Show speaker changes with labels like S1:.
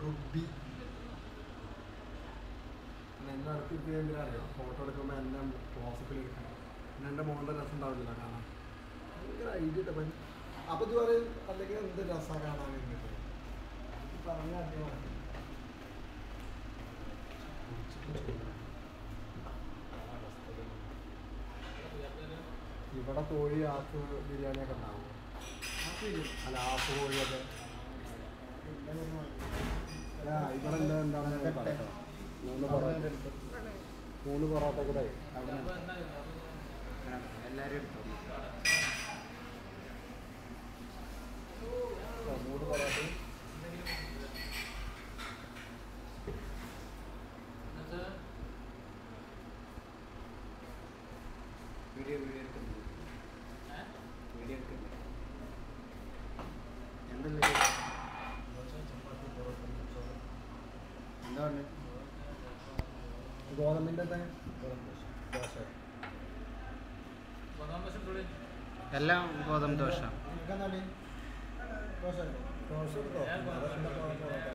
S1: Ruby എൻ്റെ അടുത്ത് ഇത് എന്തിനാ അറിയാം ഫോട്ടോ എടുക്കുമ്പോൾ എന്നെ ക്ലോസപ്പിൽ എടുക്കണം പിന്നെ എൻ്റെ മോളുടെ രസം ഉണ്ടാവില്ല കാണാൻ ഭയങ്കര ഐഡിയ ഇട്ടപ്പൻ അപ്പം ഇത് പറയും അല്ലെങ്കിൽ എന്ത് രസമാണ് കാണാൻ വേണ്ടിയിട്ട് പറഞ്ഞ അടിയാണ് ഇവിടെ കോഴി ആഫ് ബിരിയാണിയൊക്കെ ഉണ്ടാവും അല്ല ആഫ് കോഴിയൊക്കെ ഇവിടെ എന്താണെന്ന് പറയാം 3 പൊറോട്ട കൂടെ എല്ലാവരും എടുത്തു 3 പൊറോട്ട വീഡിയോ എടുക്കുന്നു എന്തല്ലേ എന്താണ് ഗോതമ്പിൻ്റെ ദോശ
S2: എല്ലാം ഗോതമ്പ് ദോശ
S1: ദോശ